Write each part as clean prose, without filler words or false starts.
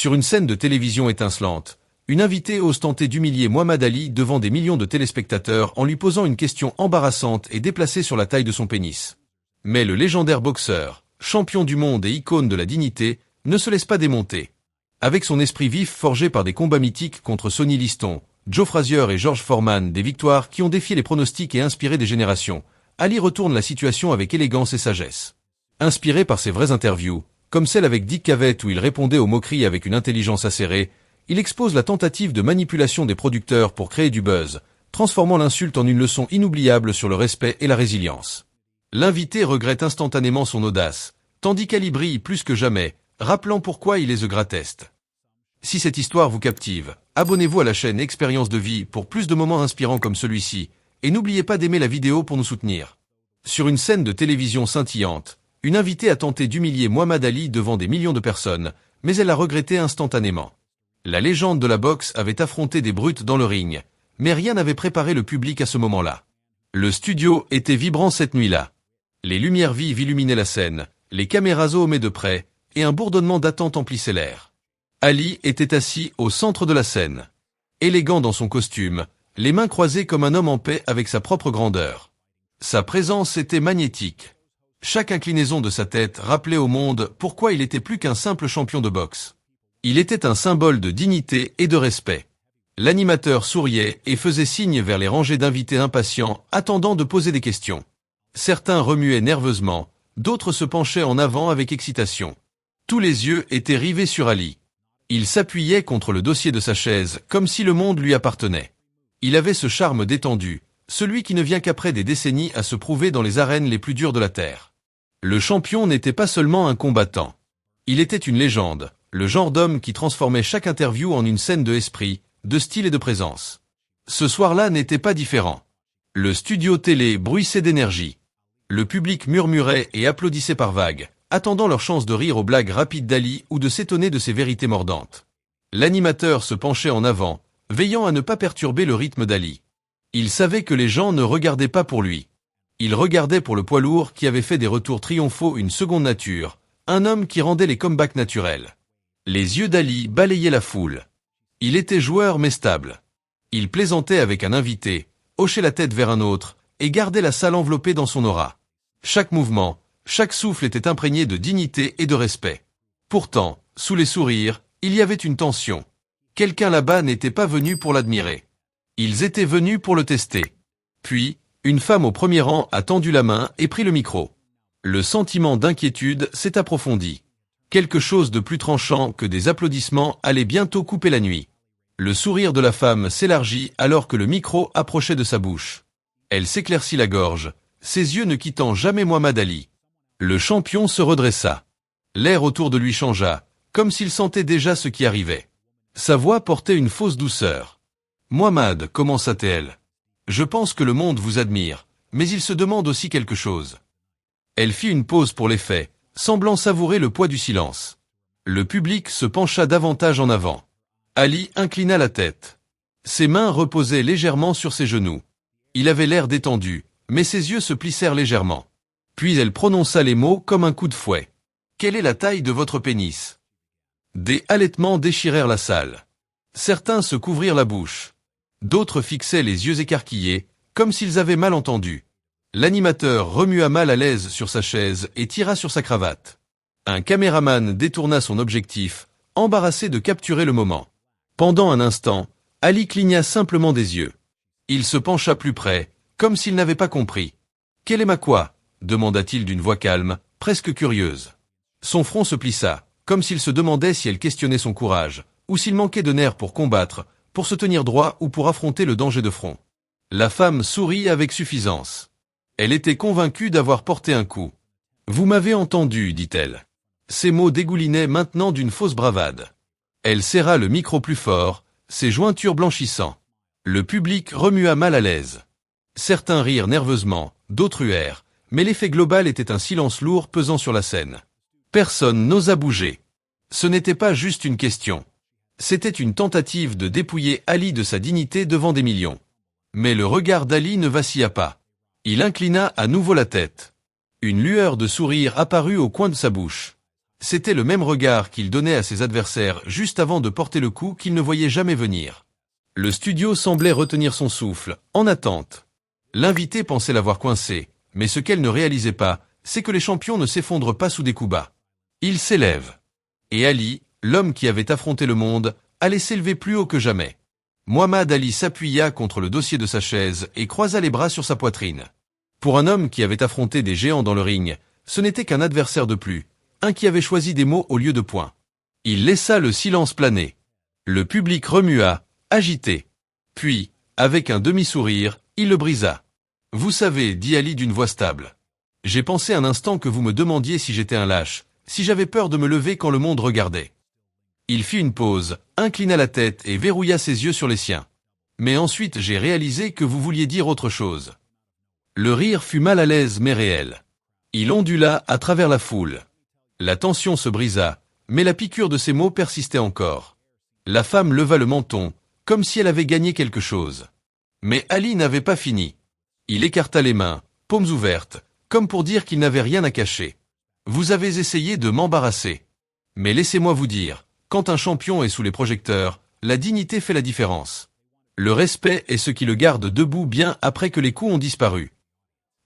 Sur une scène de télévision étincelante, une invitée ose tenter d'humilier Muhammad Ali devant des millions de téléspectateurs en lui posant une question embarrassante et déplacée sur la taille de son pénis. Mais le légendaire boxeur, champion du monde et icône de la dignité, ne se laisse pas démonter. Avec son esprit vif forgé par des combats mythiques contre Sonny Liston, Joe Frazier et George Foreman, des victoires qui ont défié les pronostics et inspiré des générations, Ali retourne la situation avec élégance et sagesse. Inspiré par ses vraies interviews, comme celle avec Dick Cavett où il répondait aux moqueries avec une intelligence acérée, il expose la tentative de manipulation des producteurs pour créer du buzz, transformant l'insulte en une leçon inoubliable sur le respect et la résilience. L'invité regrette instantanément son audace, tandis qu'Ali brille plus que jamais, rappelant pourquoi il est The Greatest. Si cette histoire vous captive, abonnez-vous à la chaîne Expérience de vie pour plus de moments inspirants comme celui-ci, et n'oubliez pas d'aimer la vidéo pour nous soutenir. Sur une scène de télévision scintillante, une invitée a tenté d'humilier Muhammad Ali devant des millions de personnes, mais elle l'a regretté instantanément. La légende de la boxe avait affronté des brutes dans le ring, mais rien n'avait préparé le public à ce moment-là. Le studio était vibrant cette nuit-là. Les lumières vives illuminaient la scène, les caméras zoomaient de près, et un bourdonnement d'attente emplissait l'air. Ali était assis au centre de la scène. Élégant dans son costume, les mains croisées comme un homme en paix avec sa propre grandeur. Sa présence était magnétique. Chaque inclinaison de sa tête rappelait au monde pourquoi il était plus qu'un simple champion de boxe. Il était un symbole de dignité et de respect. L'animateur souriait et faisait signe vers les rangées d'invités impatients, attendant de poser des questions. Certains remuaient nerveusement, d'autres se penchaient en avant avec excitation. Tous les yeux étaient rivés sur Ali. Il s'appuyait contre le dossier de sa chaise, comme si le monde lui appartenait. Il avait ce charme détendu, celui qui ne vient qu'après des décennies à se prouver dans les arènes les plus dures de la terre. Le champion n'était pas seulement un combattant. Il était une légende, le genre d'homme qui transformait chaque interview en une scène de esprit, de style et de présence. Ce soir-là n'était pas différent. Le studio télé bruissait d'énergie. Le public murmurait et applaudissait par vagues, attendant leur chance de rire aux blagues rapides d'Ali ou de s'étonner de ses vérités mordantes. L'animateur se penchait en avant, veillant à ne pas perturber le rythme d'Ali. Il savait que les gens ne regardaient pas pour lui. Ils regardaient pour le poids lourd qui avait fait des retours triomphaux une seconde nature, un homme qui rendait les comebacks naturels. Les yeux d'Ali balayaient la foule. Il était joueur mais stable. Il plaisantait avec un invité, hochait la tête vers un autre, et gardait la salle enveloppée dans son aura. Chaque mouvement, chaque souffle était imprégné de dignité et de respect. Pourtant, sous les sourires, il y avait une tension. Quelqu'un là-bas n'était pas venu pour l'admirer. Ils étaient venus pour le tester. Puis, une femme au premier rang a tendu la main et pris le micro. Le sentiment d'inquiétude s'est approfondi. Quelque chose de plus tranchant que des applaudissements allait bientôt couper la nuit. Le sourire de la femme s'élargit alors que le micro approchait de sa bouche. Elle s'éclaircit la gorge, ses yeux ne quittant jamais Muhammad Ali. Le champion se redressa. L'air autour de lui changea, comme s'il sentait déjà ce qui arrivait. Sa voix portait une fausse douceur. « Muhammad, commença-t-elle. Je pense que le monde vous admire, mais il se demande aussi quelque chose. » Elle fit une pause pour l'effet, semblant savourer le poids du silence. Le public se pencha davantage en avant. Ali inclina la tête. Ses mains reposaient légèrement sur ses genoux. Il avait l'air détendu, mais ses yeux se plissèrent légèrement. Puis elle prononça les mots comme un coup de fouet. « Quelle est la taille de votre pénis ?» Des halètements déchirèrent la salle. Certains se couvrirent la bouche. D'autres fixaient les yeux écarquillés, comme s'ils avaient mal entendu. L'animateur remua mal à l'aise sur sa chaise et tira sur sa cravate. Un caméraman détourna son objectif, embarrassé de capturer le moment. Pendant un instant, Ali cligna simplement des yeux. Il se pencha plus près, comme s'il n'avait pas compris. « Quelle est ma quoi ?» demanda-t-il d'une voix calme, presque curieuse. Son front se plissa, comme s'il se demandait si elle questionnait son courage, ou s'il manquait de nerfs pour combattre, pour se tenir droit ou pour affronter le danger de front. La femme sourit avec suffisance. Elle était convaincue d'avoir porté un coup. « Vous m'avez entendu, dit-elle. » Ces mots dégoulinaient maintenant d'une fausse bravade. Elle serra le micro plus fort, ses jointures blanchissant. Le public remua mal à l'aise. Certains rirent nerveusement, d'autres huèrent, mais l'effet global était un silence lourd pesant sur la scène. Personne n'osa bouger. Ce n'était pas juste une question. C'était une tentative de dépouiller Ali de sa dignité devant des millions. Mais le regard d'Ali ne vacilla pas. Il inclina à nouveau la tête. Une lueur de sourire apparut au coin de sa bouche. C'était le même regard qu'il donnait à ses adversaires juste avant de porter le coup qu'il ne voyait jamais venir. Le studio semblait retenir son souffle, en attente. L'invité pensait l'avoir coincé, mais ce qu'elle ne réalisait pas, c'est que les champions ne s'effondrent pas sous des coups bas. Ils s'élèvent. Et Ali, l'homme qui avait affronté le monde, allait s'élever plus haut que jamais. Muhammad Ali s'appuya contre le dossier de sa chaise et croisa les bras sur sa poitrine. Pour un homme qui avait affronté des géants dans le ring, ce n'était qu'un adversaire de plus, un qui avait choisi des mots au lieu de points. Il laissa le silence planer. Le public remua, agité. Puis, avec un demi-sourire, il le brisa. « Vous savez, dit Ali d'une voix stable. J'ai pensé un instant que vous me demandiez si j'étais un lâche, si j'avais peur de me lever quand le monde regardait. » Il fit une pause, inclina la tête et verrouilla ses yeux sur les siens. Mais ensuite j'ai réalisé que vous vouliez dire autre chose. Le rire fut mal à l'aise mais réel. Il ondula à travers la foule. La tension se brisa, mais la piqûre de ces mots persistait encore. La femme leva le menton, comme si elle avait gagné quelque chose. Mais Ali n'avait pas fini. Il écarta les mains, paumes ouvertes, comme pour dire qu'il n'avait rien à cacher. Vous avez essayé de m'embarrasser. Mais laissez-moi vous dire, quand un champion est sous les projecteurs, la dignité fait la différence. Le respect est ce qui le garde debout bien après que les coups ont disparu.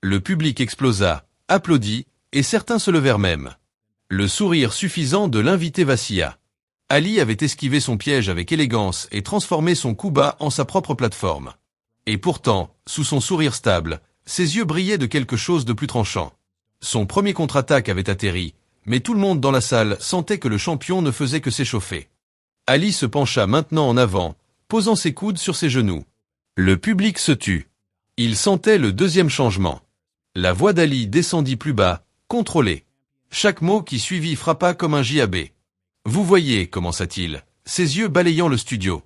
Le public explosa, applaudit, et certains se levèrent même. Le sourire suffisant de l'invité vacilla. Ali avait esquivé son piège avec élégance et transformé son coup bas en sa propre plateforme. Et pourtant, sous son sourire stable, ses yeux brillaient de quelque chose de plus tranchant. Son premier contre-attaque avait atterri, mais tout le monde dans la salle sentait que le champion ne faisait que s'échauffer. Ali se pencha maintenant en avant, posant ses coudes sur ses genoux. Le public se tut. Il sentait le deuxième changement. La voix d'Ali descendit plus bas, contrôlée. Chaque mot qui suivit frappa comme un JAB. Vous voyez, commença-t-il, ses yeux balayant le studio.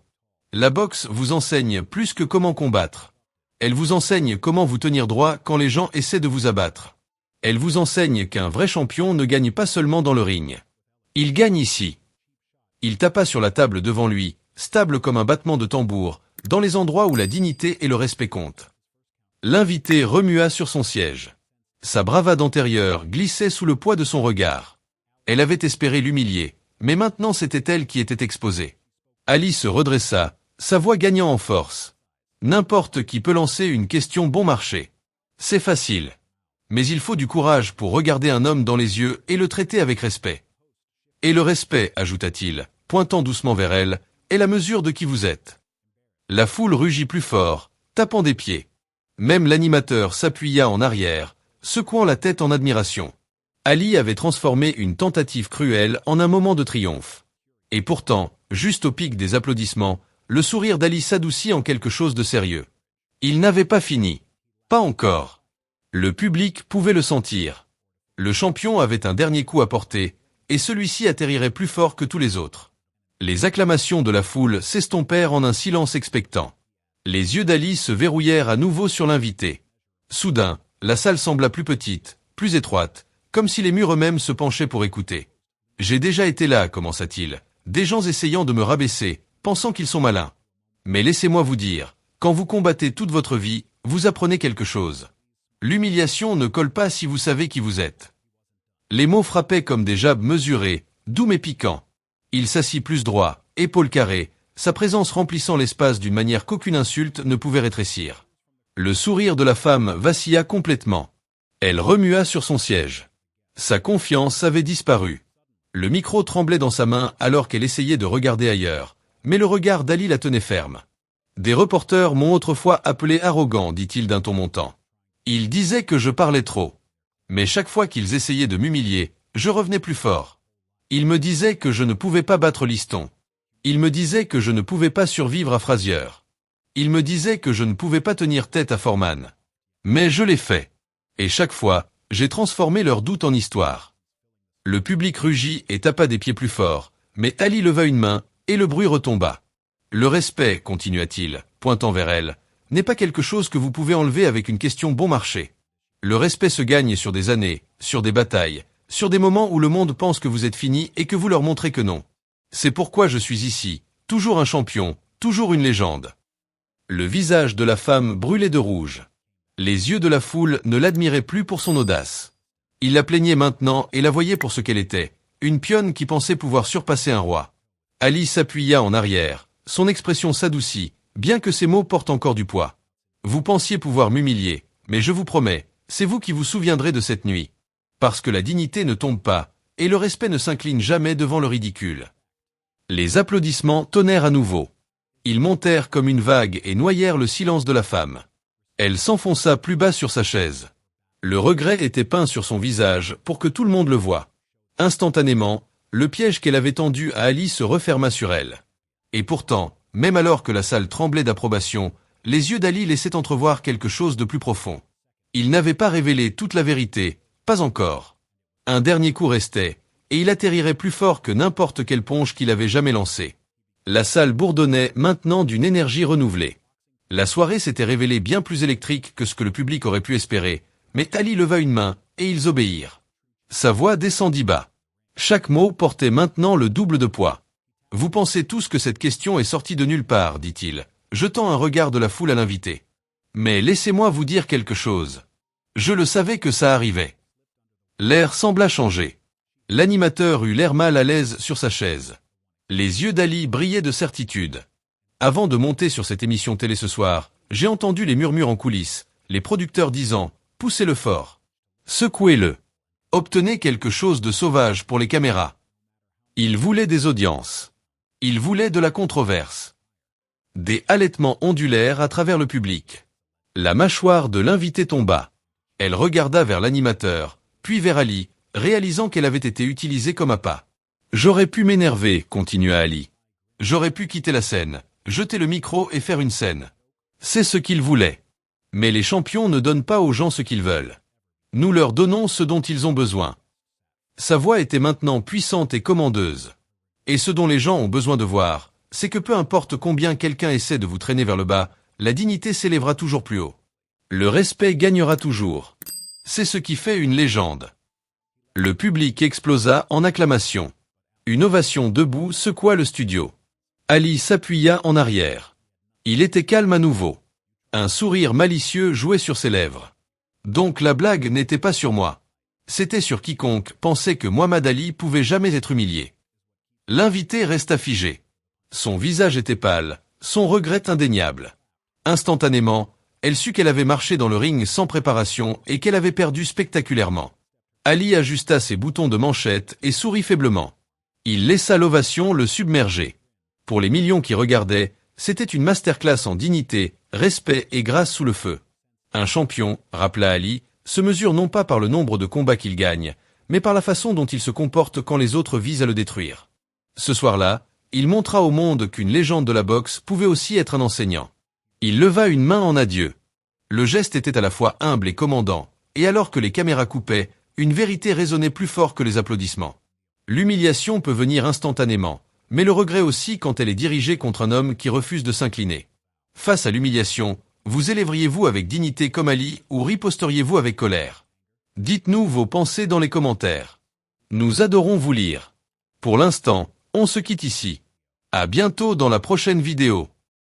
La boxe vous enseigne plus que comment combattre. Elle vous enseigne comment vous tenir droit quand les gens essaient de vous abattre. Elle vous enseigne qu'un vrai champion ne gagne pas seulement dans le ring. Il gagne ici. Il tapa sur la table devant lui, stable comme un battement de tambour, dans les endroits où la dignité et le respect comptent. L'invité remua sur son siège. Sa bravade antérieure glissait sous le poids de son regard. Elle avait espéré l'humilier, mais maintenant c'était elle qui était exposée. Ali se redressa, sa voix gagnant en force. N'importe qui peut lancer une question bon marché. C'est facile. Mais il faut du courage pour regarder un homme dans les yeux et le traiter avec respect. Et le respect, ajouta-t-il, pointant doucement vers elle, est la mesure de qui vous êtes. La foule rugit plus fort, tapant des pieds. Même l'animateur s'appuya en arrière, secouant la tête en admiration. Ali avait transformé une tentative cruelle en un moment de triomphe. Et pourtant, juste au pic des applaudissements, le sourire d'Ali s'adoucit en quelque chose de sérieux. Il n'avait pas fini. Pas encore. Le public pouvait le sentir. Le champion avait un dernier coup à porter, et celui-ci atterrirait plus fort que tous les autres. Les acclamations de la foule s'estompèrent en un silence expectant. Les yeux d'Ali se verrouillèrent à nouveau sur l'invité. Soudain, la salle sembla plus petite, plus étroite, comme si les murs eux-mêmes se penchaient pour écouter. « J'ai déjà été là, commença-t-il, des gens essayant de me rabaisser, pensant qu'ils sont malins. Mais laissez-moi vous dire, quand vous combattez toute votre vie, vous apprenez quelque chose. L'humiliation ne colle pas si vous savez qui vous êtes. » Les mots frappaient comme des jabs mesurés, doux mais piquants. Il s'assit plus droit, épaules carrées, sa présence remplissant l'espace d'une manière qu'aucune insulte ne pouvait rétrécir. Le sourire de la femme vacilla complètement. Elle remua sur son siège. Sa confiance avait disparu. Le micro tremblait dans sa main alors qu'elle essayait de regarder ailleurs, mais le regard d'Ali la tenait ferme. « Des reporters m'ont autrefois appelé arrogant, dit-il d'un ton montant. Ils disaient que je parlais trop. Mais chaque fois qu'ils essayaient de m'humilier, je revenais plus fort. Ils me disaient que je ne pouvais pas battre Liston. Ils me disaient que je ne pouvais pas survivre à Frazier. Ils me disaient que je ne pouvais pas tenir tête à Foreman. Mais je l'ai fait. Et chaque fois, j'ai transformé leurs doutes en histoire. » Le public rugit et tapa des pieds plus fort, mais Ali leva une main, et le bruit retomba. « Le respect, continua-t-il, pointant vers elle, n'est pas quelque chose que vous pouvez enlever avec une question bon marché. Le respect se gagne sur des années, sur des batailles, sur des moments où le monde pense que vous êtes fini et que vous leur montrez que non. C'est pourquoi je suis ici, toujours un champion, toujours une légende. » Le visage de la femme brûlait de rouge. Les yeux de la foule ne l'admiraient plus pour son audace. Ils la plaignaient maintenant et la voyaient pour ce qu'elle était, une pionne qui pensait pouvoir surpasser un roi. Ali s'appuya en arrière, son expression s'adoucit, bien que ses mots portent encore du poids. Vous pensiez pouvoir m'humilier, mais je vous promets, c'est vous qui vous souviendrez de cette nuit. Parce que la dignité ne tombe pas, et le respect ne s'incline jamais devant le ridicule. Les applaudissements tonnèrent à nouveau. Ils montèrent comme une vague et noyèrent le silence de la femme. Elle s'enfonça plus bas sur sa chaise. Le regret était peint sur son visage pour que tout le monde le voie. Instantanément, le piège qu'elle avait tendu à Ali se referma sur elle. Et pourtant, même alors que la salle tremblait d'approbation, les yeux d'Ali laissaient entrevoir quelque chose de plus profond. Il n'avait pas révélé toute la vérité, pas encore. Un dernier coup restait, et il atterrirait plus fort que n'importe quelle ponge qu'il avait jamais lancée. La salle bourdonnait maintenant d'une énergie renouvelée. La soirée s'était révélée bien plus électrique que ce que le public aurait pu espérer, mais Ali leva une main, et ils obéirent. Sa voix descendit bas. Chaque mot portait maintenant le double de poids. Vous pensez tous que cette question est sortie de nulle part, dit-il, jetant un regard de la foule à l'invité. Mais laissez-moi vous dire quelque chose. Je le savais que ça arrivait. L'air sembla changer. L'animateur eut l'air mal à l'aise sur sa chaise. Les yeux d'Ali brillaient de certitude. Avant de monter sur cette émission télé ce soir, j'ai entendu les murmures en coulisses, les producteurs disant « Poussez-le fort. Secouez-le. Obtenez quelque chose de sauvage pour les caméras. » Il voulait des audiences. Il voulait de la controverse. Des halètements ondulèrent à travers le public. La mâchoire de l'invité tomba. Elle regarda vers l'animateur, puis vers Ali, réalisant qu'elle avait été utilisée comme appât. « J'aurais pu m'énerver, continua Ali. J'aurais pu quitter la scène, jeter le micro et faire une scène. C'est ce qu'ils voulaient. Mais les champions ne donnent pas aux gens ce qu'ils veulent. Nous leur donnons ce dont ils ont besoin. » Sa voix était maintenant puissante et commandeuse. Et ce dont les gens ont besoin de voir, c'est que peu importe combien quelqu'un essaie de vous traîner vers le bas, la dignité s'élèvera toujours plus haut. Le respect gagnera toujours. C'est ce qui fait une légende. Le public explosa en acclamations. Une ovation debout secoua le studio. Ali s'appuya en arrière. Il était calme à nouveau. Un sourire malicieux jouait sur ses lèvres. Donc la blague n'était pas sur moi. C'était sur quiconque pensait que Muhammad Ali pouvait jamais être humilié. L'invité resta figé. Son visage était pâle, son regret indéniable. Instantanément, elle sut qu'elle avait marché dans le ring sans préparation et qu'elle avait perdu spectaculairement. Ali ajusta ses boutons de manchette et sourit faiblement. Il laissa l'ovation le submerger. Pour les millions qui regardaient, c'était une masterclass en dignité, respect et grâce sous le feu. Un champion, rappela Ali, se mesure non pas par le nombre de combats qu'il gagne, mais par la façon dont il se comporte quand les autres visent à le détruire. Ce soir-là, il montra au monde qu'une légende de la boxe pouvait aussi être un enseignant. Il leva une main en adieu. Le geste était à la fois humble et commandant, et alors que les caméras coupaient, une vérité résonnait plus fort que les applaudissements. L'humiliation peut venir instantanément, mais le regret aussi quand elle est dirigée contre un homme qui refuse de s'incliner. Face à l'humiliation, vous élèveriez-vous avec dignité comme Ali ou riposteriez-vous avec colère? Dites-nous vos pensées dans les commentaires. Nous adorons vous lire. Pour l'instant, on se quitte ici. À bientôt dans la prochaine vidéo.